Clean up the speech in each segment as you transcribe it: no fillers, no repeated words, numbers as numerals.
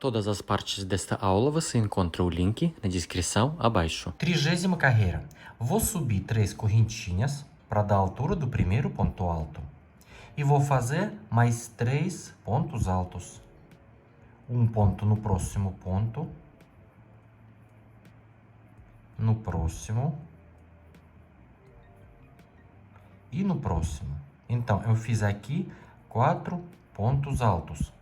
Todas as partes desta aula você encontra o link na descrição abaixo. 30ª carreira. Vou subir 3 correntinhas para dar a altura do primeiro ponto alto. E vou fazer mais 3 pontos altos. Um ponto no próximo ponto. No próximo. E no próximo. Então, eu fiz aqui 4 pontos altos.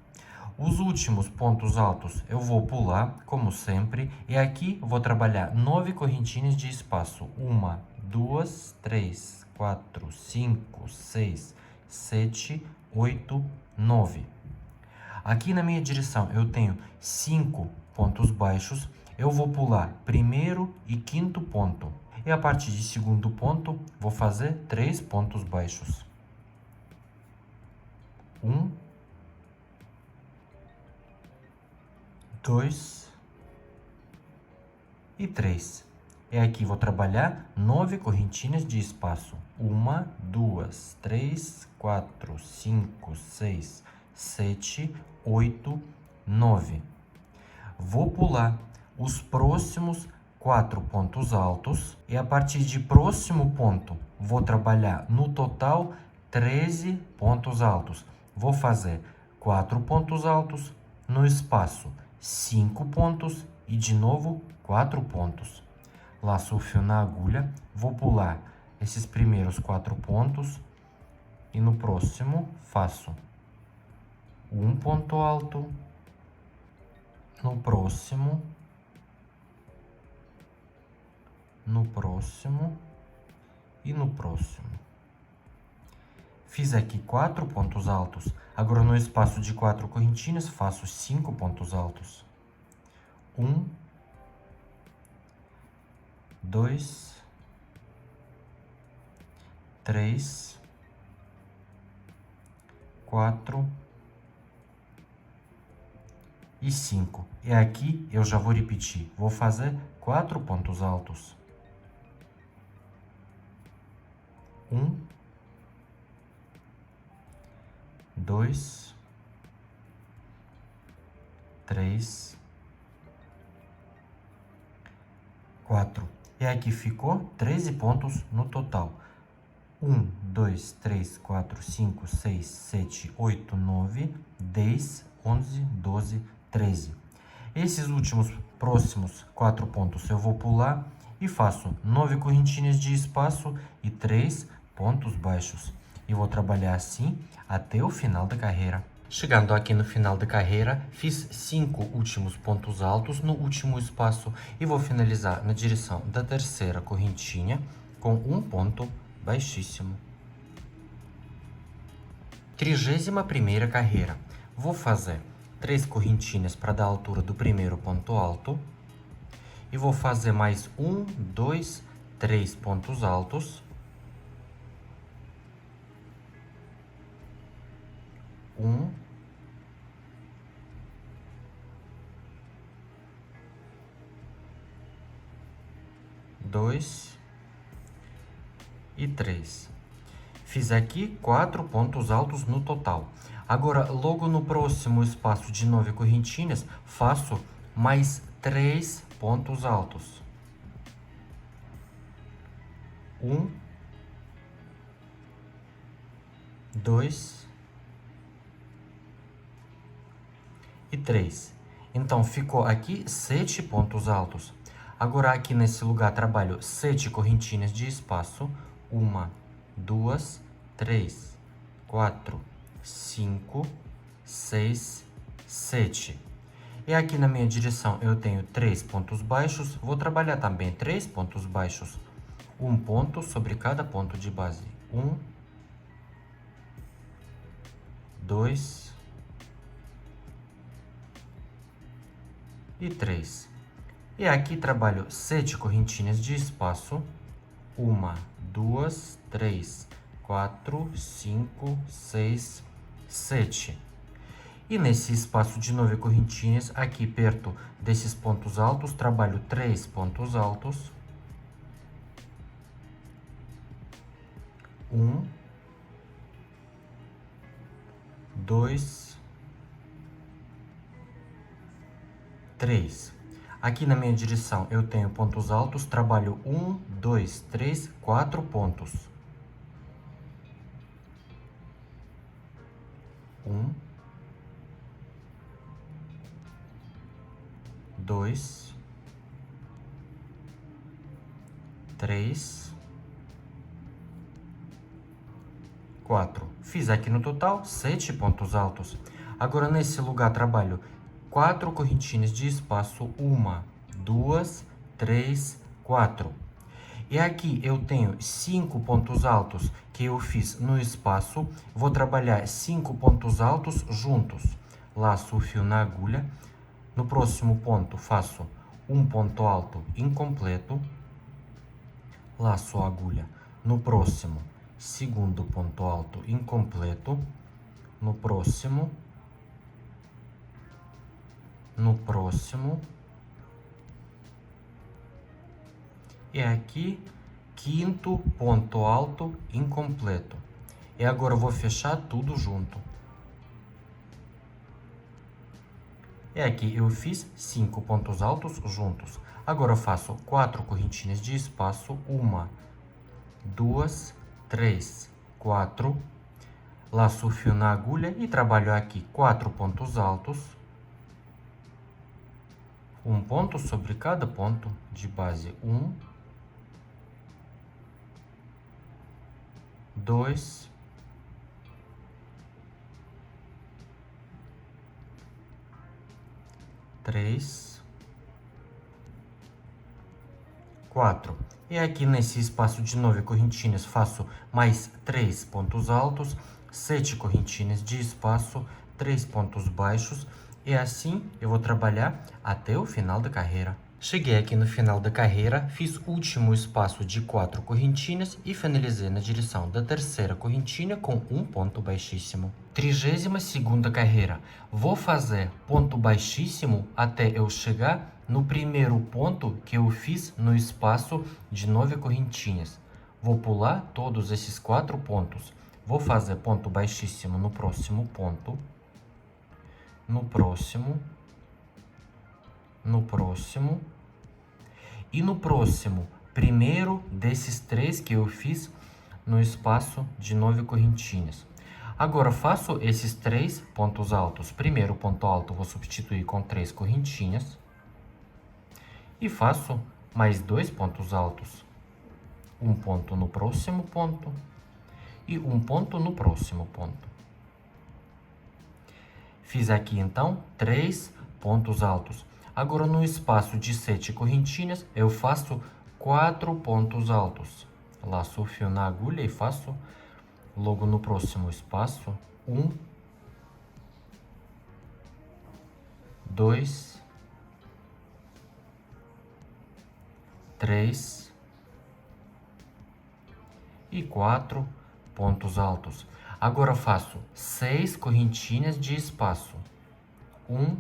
Os últimos pontos altos eu vou pular, como sempre, e aqui vou trabalhar 9 correntinhas de espaço. 1, 2, 3, 4, 5, 6, 7, 8, 9. Aqui na minha direção eu tenho 5 pontos baixos, eu vou pular primeiro e quinto ponto. E a partir de segundo ponto, vou fazer 3 pontos baixos. 1, 2 e 3. E aqui vou trabalhar 9 correntinhas de espaço. 1, 2, 3, 4, 5, 6, 7, 8, 9. Vou pular os próximos 4 pontos altos e a partir de próximo ponto vou trabalhar no total 13 pontos altos. Vou fazer 4 pontos altos no espaço 5 pontos e de novo 4 pontos. Laço o fio na agulha, vou pular esses primeiros 4 pontos e no próximo faço um ponto alto, no próximo e no próximo. Fiz aqui 4 pontos altos. Agora, no espaço de 4 correntinhas, faço 5 pontos altos. 1, 2, 3, 4 e 5. E aqui eu já vou repetir. Vou fazer 4 pontos altos. 1, 2, 3, 4. E aqui ficou 13 pontos no total. 1, 2, 3, 4, 5, 6, 7, 8, 9, 10, 11, 12, 13. Esses últimos próximos 4 pontos eu vou pular e faço 9 correntinhas de espaço e 3 pontos baixos. E vou trabalhar assim até o final da carreira. Chegando aqui no final da carreira, fiz 5 últimos pontos altos no último espaço e vou finalizar na direção da terceira correntinha com um ponto baixíssimo. 31ª carreira. Vou fazer 3 correntinhas para dar a altura do primeiro ponto alto e vou fazer mais 1, 2, 3 pontos altos. 1, 2 e 3. Fiz aqui 4 pontos altos no total. Agora, logo no próximo espaço de 9 correntinhas, faço mais 3 pontos altos. 1, 2 e 3. Então, ficou aqui 7 pontos altos. Agora, aqui nesse lugar, trabalho 7 correntinhas de espaço. 1, 2, 3, 4, 5, 6, 7. E aqui na minha direção eu tenho 3 pontos baixos. Vou trabalhar também 3 pontos baixos. Um ponto sobre cada ponto de base. 1, 2 e 3. E aqui trabalho 7 correntinhas de espaço. 1, 2, 3, 4, 5, 6, 7. E nesse espaço de 9 correntinhas, aqui perto desses pontos altos, trabalho 3 pontos altos. 1, 2 3. Aqui na minha direção eu tenho pontos altos, trabalho 1, 2, 3, 4 pontos. 1, 2, 3, 4. Fiz aqui no total 7 pontos altos. Agora nesse lugar trabalho 4 correntinhas de espaço, 1, 2, 3, 4. E aqui eu tenho 5 pontos altos que eu fiz no espaço. Vou trabalhar 5 pontos altos juntos. Laço o fio na agulha. No próximo ponto faço um ponto alto incompleto. Laço a agulha. No próximo, segundo ponto alto incompleto. No próximo. E aqui, quinto ponto alto incompleto. E agora eu vou fechar tudo junto. E aqui eu fiz 5 pontos altos juntos. Agora eu faço 4 correntinhas de espaço, 1, 2, 3, 4. Laço o fio na agulha e trabalho aqui 4 pontos altos. Um ponto sobre cada ponto de base. 1, 2, 3, 4. E aqui nesse espaço de 9 correntinhas faço mais 3 pontos altos, 7 correntinhas de espaço, 3 pontos baixos. E assim eu vou trabalhar até o final da carreira. Cheguei aqui no final da carreira, fiz o último espaço de 4 correntinhas e finalizei na direção da terceira correntinha com um ponto baixíssimo. 32ª carreira. Vou fazer ponto baixíssimo até eu chegar no primeiro ponto que eu fiz no espaço de 9 correntinhas. Vou pular todos esses 4 pontos. Vou fazer ponto baixíssimo no próximo ponto. No próximo. E no próximo, primeiro desses 3 que eu fiz no espaço de 9 correntinhas. Agora, faço esses 3 pontos altos. Primeiro ponto alto, vou substituir com 3 correntinhas. E faço mais 2 pontos altos. Um ponto no próximo ponto e um ponto no próximo ponto. Fiz aqui, então, 3 pontos altos. Agora, no espaço de 7 correntinhas, eu faço 4 pontos altos. Laço o fio na agulha e faço logo no próximo espaço 1, 2, 3 e 4 pontos altos. Agora faço 6 correntinhas de espaço. 1,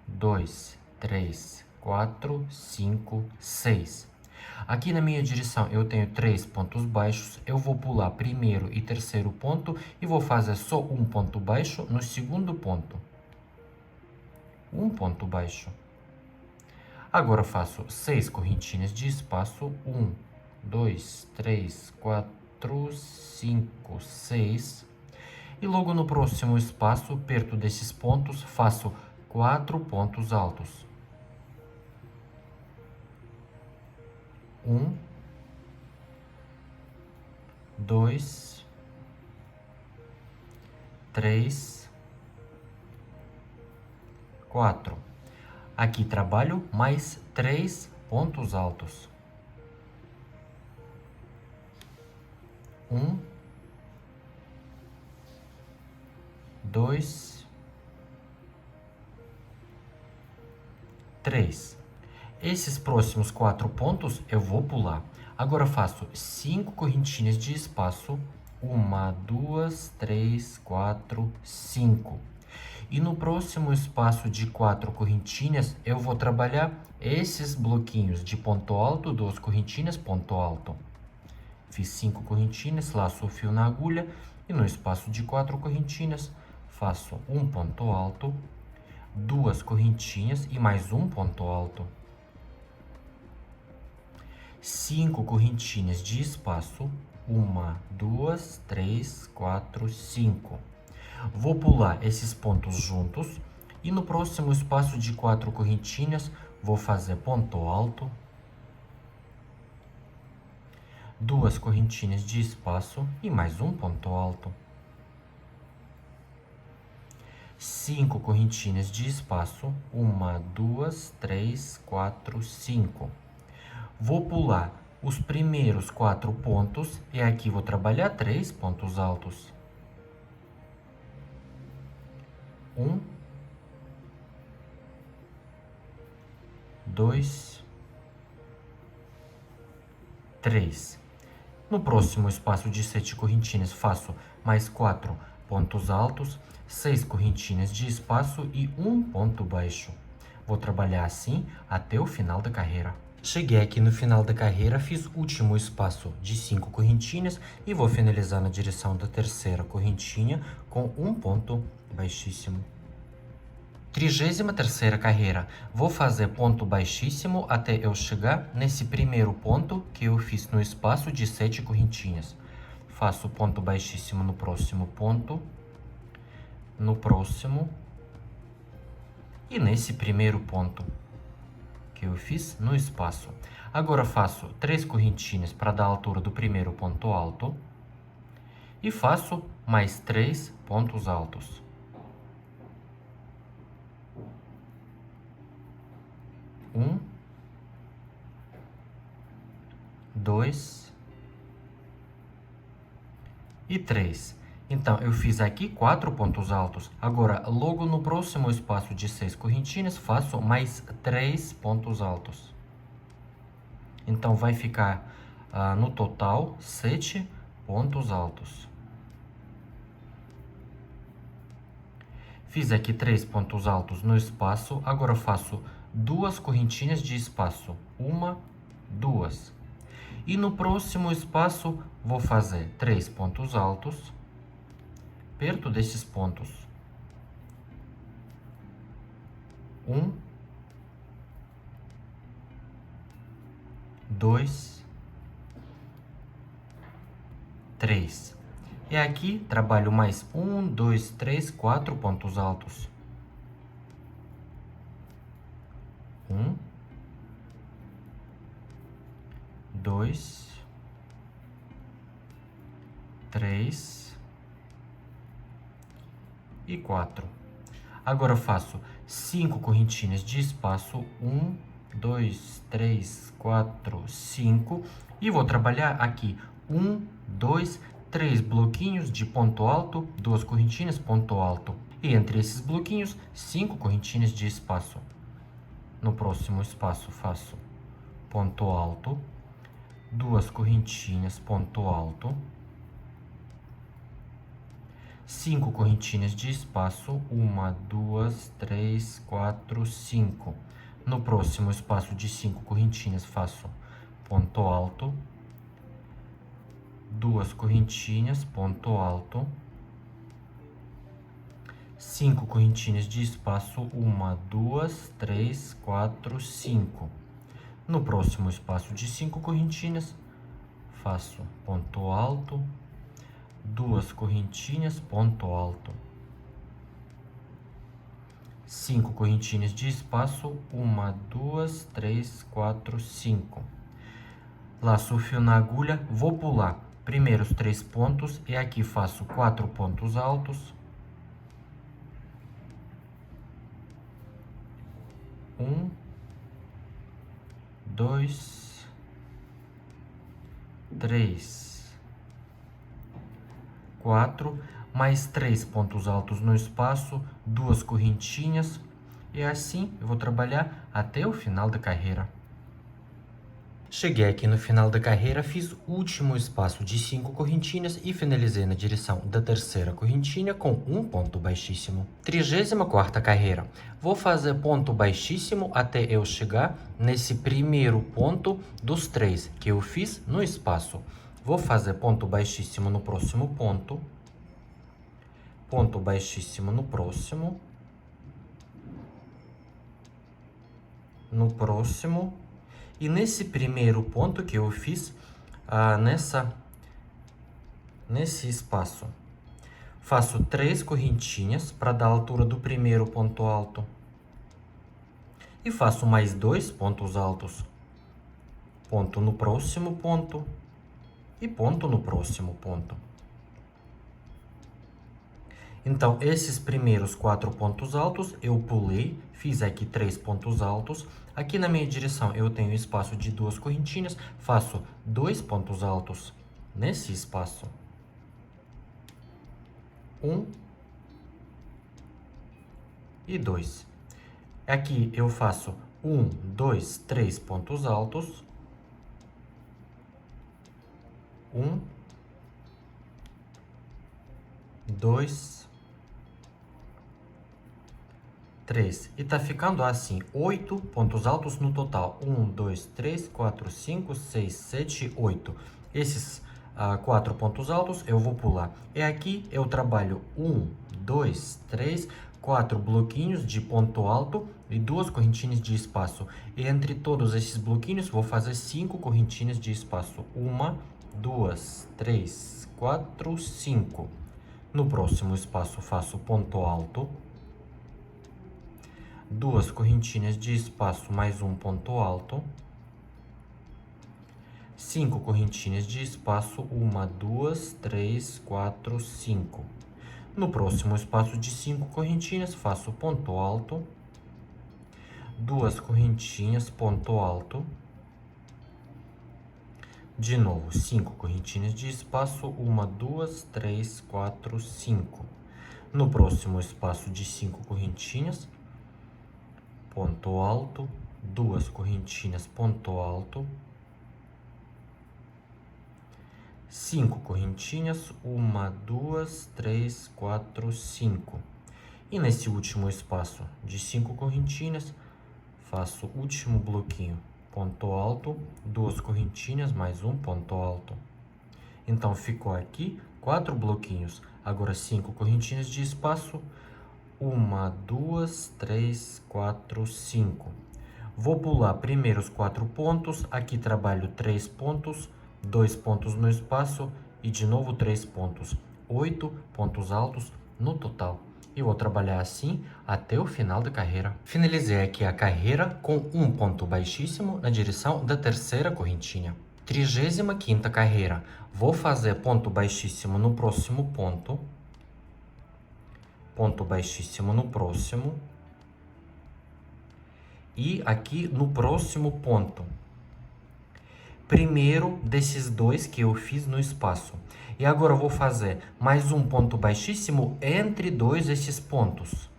2, 3, 4, 5, 6. Aqui na minha direção eu tenho 3 pontos baixos. Eu vou pular primeiro e terceiro ponto e vou fazer só um ponto baixo no segundo ponto. Um ponto baixo. Agora faço 6 correntinhas de espaço. 1, 2, 3, 4, 5, 6. E logo no próximo espaço, perto desses pontos, faço 4 pontos altos. 1, 2, 3, 4. Aqui trabalho mais 3 pontos altos. 1, 2, 3. Esses próximos 4 pontos eu vou pular. Agora faço 5 correntinhas de espaço. 1, 2, 3, 4, 5. E no próximo espaço de 4 correntinhas, eu vou trabalhar esses bloquinhos de ponto alto, 2 correntinhas, ponto alto. Fiz 5 correntinhas, laço o fio na agulha e no espaço de 4 correntinhas, faço um ponto alto. 2 correntinhas e mais um ponto alto. 5 correntinhas de espaço, 1, 2, 3, 4, 5. Vou pular esses pontos juntos e no próximo espaço de 4 correntinhas, vou fazer ponto alto, 2 correntinhas de espaço e mais um ponto alto. 5 correntinhas de espaço, 1, 2, 3, 4, 5. Vou pular os primeiros 4 pontos e aqui vou trabalhar 3 pontos altos. 1, 2, 3. No próximo espaço de 7 correntinhas, faço mais 4 pontos altos, 6 correntinhas de espaço e um ponto baixo. Vou trabalhar assim até o final da carreira. Cheguei aqui no final da carreira, fiz o último espaço de 5 correntinhas e vou finalizar na direção da terceira correntinha com um ponto baixíssimo. 33ª carreira, vou fazer ponto baixíssimo até eu chegar nesse primeiro ponto que eu fiz no espaço de 7 correntinhas. Faço ponto baixíssimo no próximo ponto, no próximo e nesse primeiro ponto que eu fiz no espaço. Agora faço 3 correntinhas para dar a altura do primeiro ponto alto e faço mais 3 pontos altos. 1, 2 e 3. Então, eu fiz aqui 4 pontos altos. Agora, logo no próximo espaço de 6 correntinhas, faço mais 3 pontos altos. Então, vai ficar no total 7 pontos altos. Fiz aqui 3 pontos altos no espaço. Agora, faço 2 correntinhas de espaço. 1, 2. E no próximo espaço, vou fazer 3 pontos altos perto desses pontos. 1, 2, 3. E aqui trabalho mais 1, 2, 3, 4 pontos altos. 1, 2, 3 e 4. Agora eu faço 5 correntinhas de espaço, 1, 2, 3, 4, 5 e vou trabalhar aqui 1, 2, 3 bloquinhos de ponto alto, 2 correntinhas, ponto alto. E entre esses bloquinhos, 5 correntinhas de espaço. No próximo espaço faço ponto alto, 2 correntinhas, ponto alto, 5 correntinhas de espaço, 1, 2, 3, 4, 5. No próximo espaço de 5 correntinhas faço ponto alto, 2 correntinhas, ponto alto, 5 correntinhas de espaço, 1, 2, 3, 4, 5. No próximo espaço de 5 correntinhas, faço ponto alto, 2 correntinhas, ponto alto, 5 correntinhas de espaço, 1, 2, 3, 4, 5. Laço o fio na agulha, vou pular primeiro os 3 pontos e aqui faço 4 pontos altos. 1, 2, 3, 4, mais 3 pontos altos no espaço, 2 correntinhas, e assim eu vou trabalhar até o final da carreira. Cheguei aqui no final da carreira, fiz o último espaço de 5 correntinhas e finalizei na direção da terceira correntinha com um ponto baixíssimo. 34ª carreira. Vou fazer ponto baixíssimo até eu chegar nesse primeiro ponto dos 3 que eu fiz no espaço. Vou fazer ponto baixíssimo no próximo ponto baixíssimo no próximo no próximo. E nesse primeiro ponto que eu fiz, nesse espaço, faço 3 correntinhas para dar a altura do primeiro ponto alto. E faço mais 2 pontos altos. Ponto no próximo ponto e ponto no próximo ponto. Então, esses primeiros 4 pontos altos eu pulei, fiz aqui 3 pontos altos. Aqui na minha direção eu tenho espaço de 2 correntinhas, faço 2 pontos altos nesse espaço. 1 e 2. Aqui eu faço 1, 2, 3 pontos altos. 1, 2, 3. E tá ficando assim, 8 pontos altos no total. 1, 2, 3, 4, 5, 6, 7, 8. Esses 4 pontos altos eu vou pular. E aqui eu trabalho 1, 2, 3, 4 bloquinhos de ponto alto e 2 correntinhas de espaço. E entre todos esses bloquinhos vou fazer 5 correntinhas de espaço. 1, 2, 3, 4, 5. No próximo espaço faço ponto alto, 2 correntinhas de espaço mais um ponto alto, 5 correntinhas de espaço, 1, 2, 3, 4, 5. No próximo espaço de 5 correntinhas faço ponto alto, 2 correntinhas, ponto alto. De novo, 5 correntinhas de espaço, 1, 2, 3, 4, 5. No próximo espaço de 5 correntinhas, ponto alto, 2 correntinhas, ponto alto. 5 correntinhas, 1, 2, 3, 4, 5. E nesse último espaço de 5 correntinhas, faço o último bloquinho. Ponto alto, 2 correntinhas, mais um ponto alto. Então, ficou aqui 4 bloquinhos. Agora, 5 correntinhas de espaço. 1, 2, 3, 4, 5. Vou pular primeiro os 4 pontos. Aqui trabalho 3 pontos, 2 pontos no espaço e de novo 3 pontos. 8 pontos altos no total. E vou trabalhar assim até o final da carreira. Finalizei aqui a carreira com um ponto baixíssimo na direção da terceira correntinha. 35ª carreira. Vou fazer ponto baixíssimo no próximo ponto. Ponto baixíssimo no próximo. E aqui no próximo ponto. Primeiro desses dois que eu fiz no espaço. E agora eu vou fazer mais um ponto baixíssimo entre esses pontos.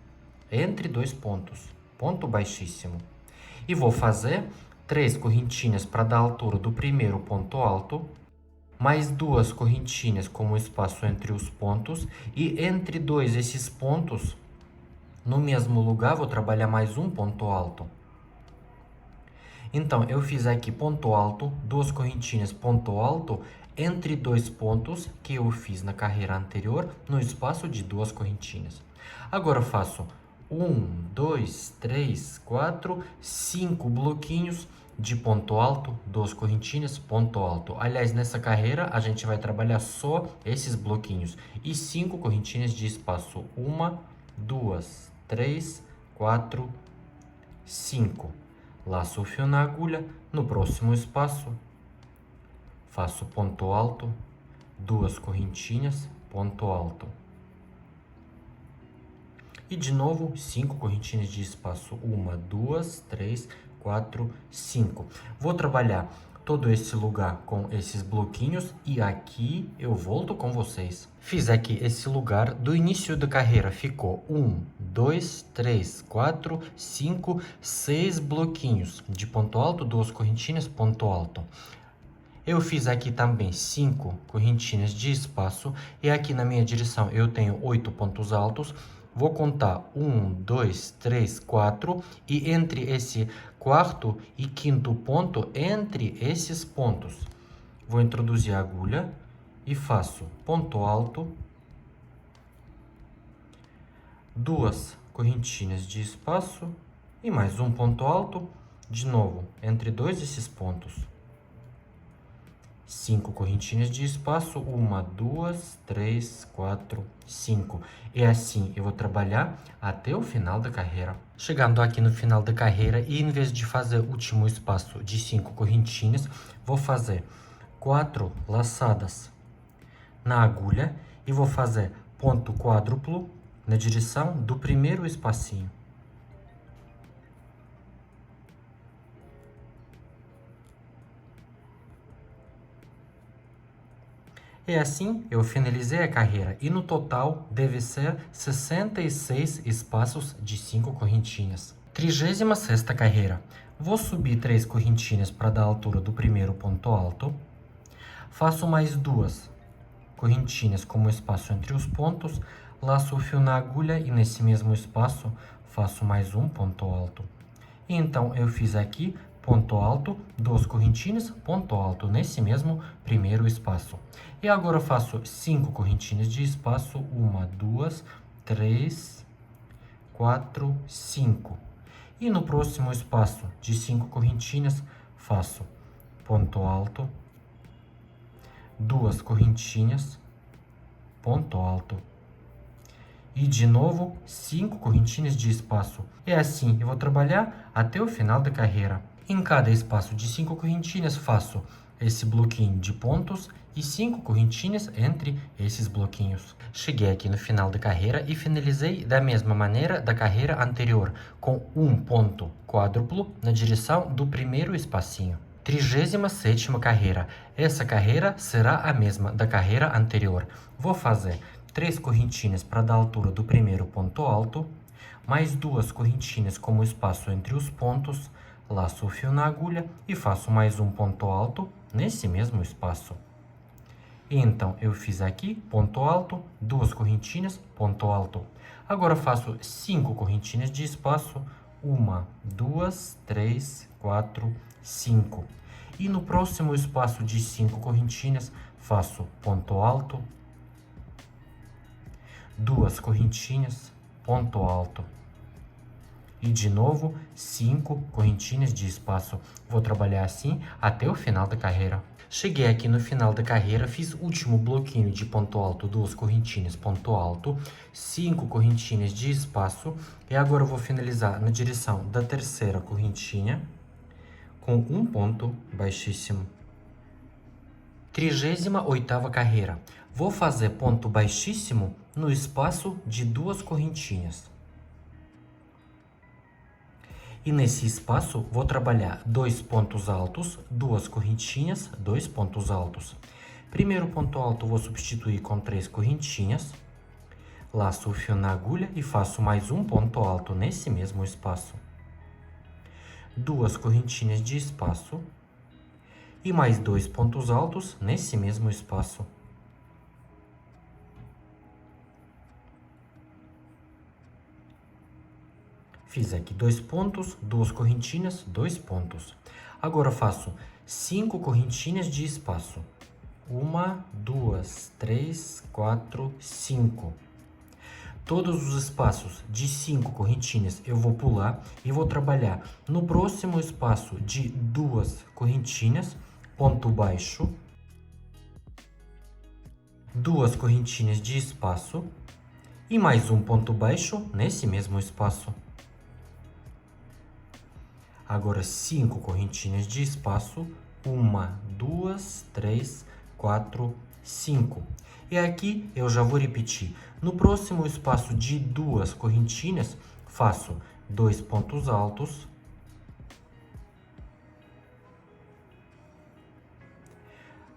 Entre 2 pontos. Ponto baixíssimo. E vou fazer 3 correntinhas para dar a altura do primeiro ponto alto. Mais 2 correntinhas como espaço entre os pontos. E entre esses pontos, no mesmo lugar, vou trabalhar mais um ponto alto. Então, eu fiz aqui ponto alto, 2 correntinhas, ponto alto, entre 2 pontos que eu fiz na carreira anterior, no espaço de 2 correntinhas. Agora eu faço 1, 2, 3, 4, 5 bloquinhos de ponto alto, 2 correntinhas, ponto alto. Aliás, nessa carreira a gente vai trabalhar só esses bloquinhos. E 5 correntinhas de espaço. 1, 2, 3, 4, 5. Laço o fio na agulha, no próximo espaço, faço ponto alto, 2 correntinhas, ponto alto. E de novo, 5 correntinhas de espaço, 1, 2, 3, 4, 5. Vou trabalhar todo esse lugar com esses bloquinhos e aqui eu volto com vocês. Fiz aqui esse lugar, do início da carreira ficou 1, 2, 3, 4, 5, 6 bloquinhos de ponto alto, 2 correntinhas, ponto alto. Eu fiz aqui também 5 correntinhas de espaço e aqui na minha direção eu tenho 8 pontos altos. Vou contar 1, 2, 3, 4 e entre esse quarto e quinto ponto, entre esses pontos, vou introduzir a agulha e faço ponto alto, 2 correntinhas de espaço e mais um ponto alto De novo, entre dois desses pontos. 5 correntinhas de espaço, 1, 2, 3, 4, 5. E assim eu vou trabalhar até o final da carreira. Chegando aqui no final da carreira, e em vez de fazer o último espaço de 5 correntinhas, vou fazer 4 laçadas na agulha e vou fazer ponto quádruplo na direção do primeiro espacinho. E assim eu finalizei a carreira e no total deve ser 66 espaços de 5 correntinhas. 36ª carreira. Vou subir 3 correntinhas para dar a altura do primeiro ponto alto. Faço mais 2 correntinhas como espaço entre os pontos, laço o fio na agulha e nesse mesmo espaço faço mais um ponto alto. E então eu fiz aqui ponto alto, 2 correntinhas, ponto alto nesse mesmo primeiro espaço. E agora eu faço 5 correntinhas de espaço, 1, 2, 3, 4, 5. E no próximo espaço de 5 correntinhas, faço ponto alto, 2 correntinhas, ponto alto. E de novo, 5 correntinhas de espaço. E assim eu vou trabalhar até o final da carreira. Em cada espaço de 5 correntinhas, faço esse bloquinho de pontos e 5 correntinhas entre esses bloquinhos. Cheguei aqui no final da carreira e finalizei da mesma maneira da carreira anterior, com um ponto quádruplo na direção do primeiro espacinho. 37ª carreira. Essa carreira será a mesma da carreira anterior. Vou fazer 3 correntinhas para dar a altura do primeiro ponto alto, mais 2 correntinhas como espaço entre os pontos, laço o fio na agulha e faço mais um ponto alto nesse mesmo espaço. E então eu fiz aqui ponto alto, 2 correntinhas, ponto alto. Agora faço 5 correntinhas de espaço, 1, 2, 3, 4, 5. E no próximo espaço de 5 correntinhas, faço ponto alto, 2 correntinhas, ponto alto. E de novo, 5 correntinhas de espaço. Vou trabalhar assim até o final da carreira. Cheguei aqui no final da carreira, fiz o último bloquinho de ponto alto, 2 correntinhas, ponto alto, 5 correntinhas de espaço. E agora eu vou finalizar na direção da terceira correntinha com um ponto baixíssimo. 38ª carreira. Vou fazer ponto baixíssimo no espaço de 2 correntinhas. E nesse espaço, vou trabalhar 2 pontos altos, 2 correntinhas, 2 pontos altos. Primeiro ponto alto, vou substituir com 3 correntinhas. Laço o fio na agulha e faço mais um ponto alto nesse mesmo espaço. 2 correntinhas de espaço. E mais 2 pontos altos nesse mesmo espaço. Fiz aqui 2 pontos, 2 correntinhas, 2 pontos. Agora faço 5 correntinhas de espaço. 1, 2, 3, 4, 5. Todos os espaços de 5 correntinhas eu vou pular e vou trabalhar no próximo espaço de 2 correntinhas, ponto baixo, 2 correntinhas de espaço e mais um ponto baixo nesse mesmo espaço. Agora 5 correntinhas de espaço, 1, 2, 3, 4, 5. E aqui eu já vou repetir. No próximo espaço de 2 correntinhas, faço 2 pontos altos,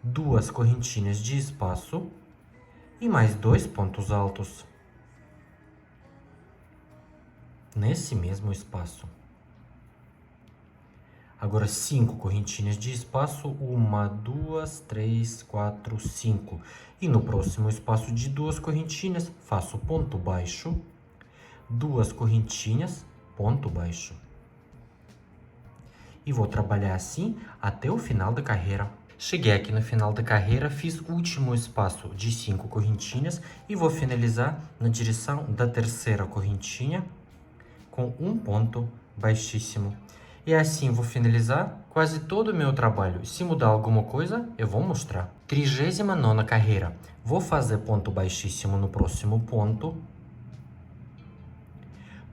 2 correntinhas de espaço e mais 2 pontos altos nesse mesmo espaço. Agora 5 correntinhas de espaço, 1, 2, 3, 4, 5. E no próximo espaço de 2 correntinhas, faço ponto baixo, 2 correntinhas, ponto baixo. E vou trabalhar assim até o final da carreira. Cheguei aqui no final da carreira, fiz o último espaço de 5 correntinhas e vou finalizar na direção da terceira correntinha com um ponto baixíssimo. E assim vou finalizar quase todo o meu trabalho. Se mudar alguma coisa, eu vou mostrar. 39ª carreira. Vou fazer ponto baixíssimo no próximo ponto.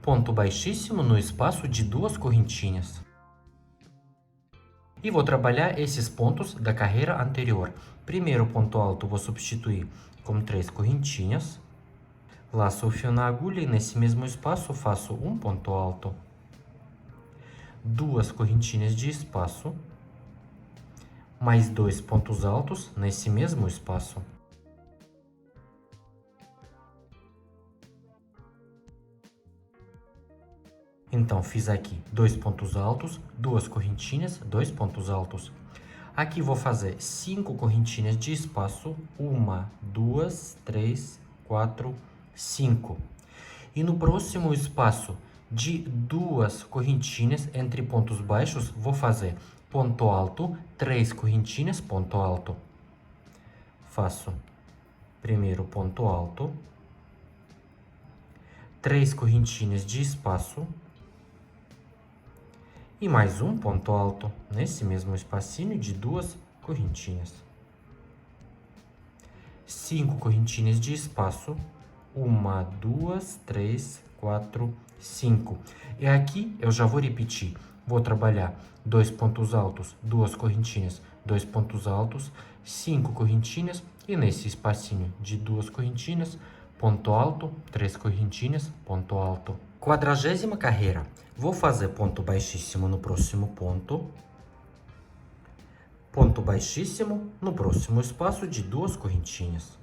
Ponto baixíssimo no espaço de 2 correntinhas. E vou trabalhar esses pontos da carreira anterior. Primeiro ponto alto vou substituir com 3 correntinhas. Laço o fio na agulha e nesse mesmo espaço faço um ponto alto. 2 correntinhas de espaço. Mais 2 pontos altos nesse mesmo espaço. Então, fiz aqui 2 pontos altos, 2 correntinhas, 2 pontos altos. Aqui vou fazer 5 correntinhas de espaço, 1, 2, 3, 4, 5. E no próximo espaço de 2 correntinhas entre pontos baixos, vou fazer ponto alto, 3 correntinhas, ponto alto. Faço primeiro ponto alto, 3 correntinhas de espaço e mais um ponto alto nesse mesmo espacinho de 2 correntinhas. 5 correntinhas de espaço, 1, 2, 3, 4, 5. E aqui eu já vou repetir. Vou trabalhar 2 pontos altos, 2 correntinhas, 2 pontos altos, 5 correntinhas e nesse espacinho de 2 correntinhas, ponto alto, 3 correntinhas, ponto alto. 40ª carreira. Vou fazer ponto baixíssimo no próximo ponto. Ponto baixíssimo no próximo espaço de 2 correntinhas.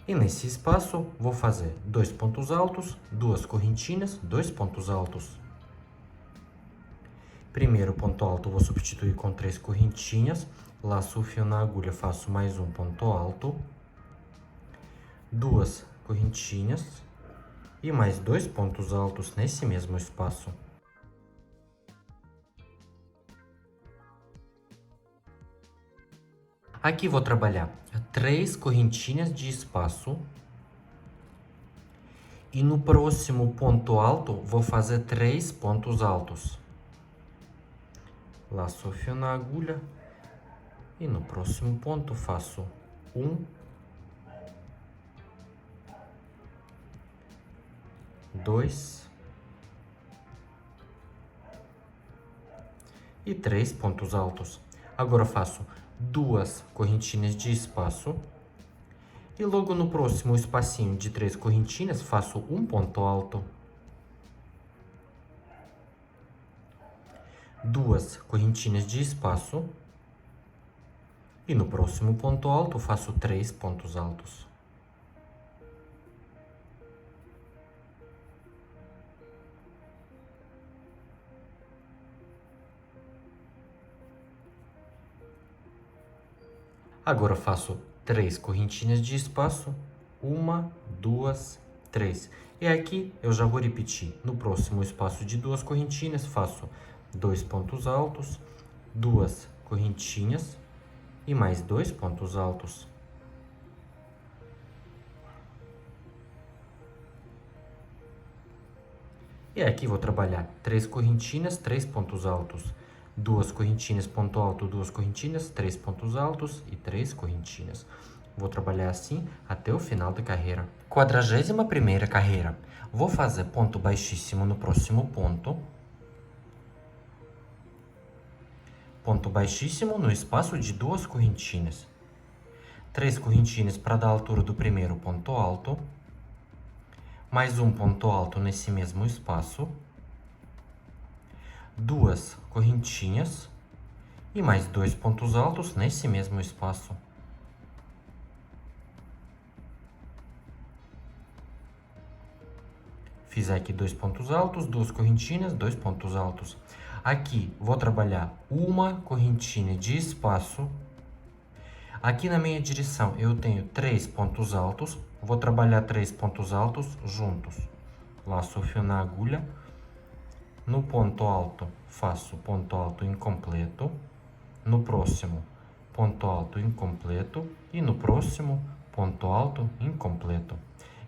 E nesse espaço vou fazer 2 pontos altos, 2 correntinhas, 2 pontos altos. Primeiro ponto alto vou substituir com 3 correntinhas, laço o fio na agulha, faço mais um ponto alto, 2 correntinhas e mais 2 pontos altos nesse mesmo espaço. Aqui vou trabalhar 3 correntinhas de espaço e no próximo ponto alto vou fazer 3 pontos altos. Laço o fio na agulha e no próximo ponto faço 1, 2 e 3 pontos altos. Agora faço 2 correntinhas de espaço e logo no próximo espacinho de 3 correntinhas faço um ponto alto. 2 correntinhas de espaço e no próximo ponto alto faço 3 pontos altos. Agora faço 3 correntinhas de espaço, 1, 2, 3. E aqui eu já vou repetir. No próximo espaço de 2 correntinhas, faço 2 pontos altos, 2 correntinhas e mais 2 pontos altos. E aqui vou trabalhar 3 correntinhas, 3 pontos altos. 2 correntinhas, ponto alto, 2 correntinhas, 3 pontos altos e 3 correntinhas. Vou trabalhar assim até o final da carreira. 41ª carreira. Vou fazer ponto baixíssimo no próximo ponto. Ponto baixíssimo no espaço de 2 correntinhas. 3 correntinhas para dar a altura do primeiro ponto alto. Mais um ponto alto nesse mesmo espaço. 2 correntinhas e mais 2 pontos altos nesse mesmo espaço. Fiz aqui 2 pontos altos, 2 correntinhas, 2 pontos altos. Aqui vou trabalhar uma correntinha de espaço. Aqui na minha direção eu tenho 3 pontos altos, vou trabalhar 3 pontos altos juntos. Laço o fio na agulha. No ponto alto, faço ponto alto incompleto. No próximo, ponto alto incompleto. E no próximo, ponto alto incompleto.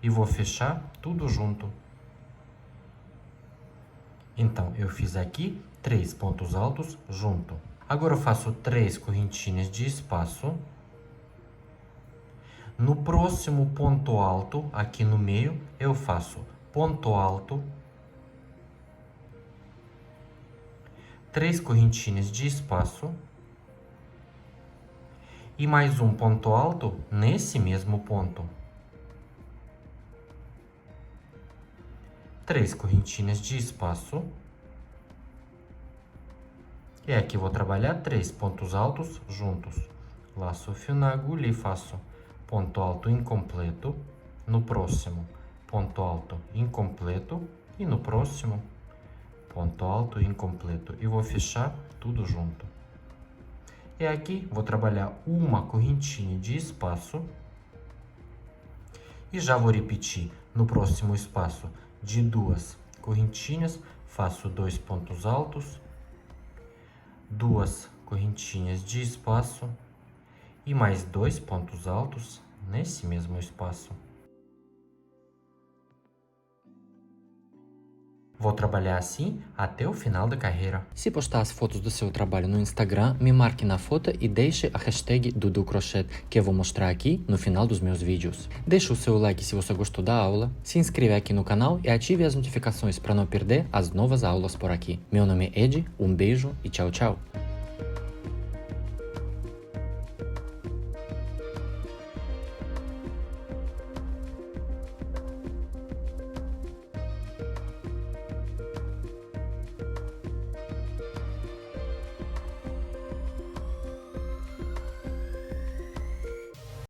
E vou fechar tudo junto. Então, eu fiz aqui 3 pontos altos junto. Agora eu faço 3 correntinhas de espaço. No próximo ponto alto, aqui no meio, eu faço ponto alto, 3 correntinhas de espaço e mais um ponto alto nesse mesmo ponto. 3 correntinhas de espaço. E aqui vou trabalhar 3 pontos altos juntos. Laço o fio na agulha e faço ponto alto incompleto. No próximo, ponto alto incompleto. E no próximo, ponto alto incompleto. E vou fechar tudo junto. E aqui vou trabalhar uma correntinha de espaço. E já vou repetir no próximo espaço de 2 correntinhas. Faço 2 pontos altos, 2 correntinhas de espaço e mais 2 pontos altos nesse mesmo espaço. Vou trabalhar assim até o final da carreira. Se postar as fotos do seu trabalho no Instagram, me marque na foto e deixe a hashtag DuduCrochê, que eu vou mostrar aqui no final dos meus vídeos. Deixe o seu like se você gostou da aula, se inscreva aqui no canal e ative as notificações para não perder as novas aulas por aqui. Meu nome é Ed, um beijo e tchau, tchau!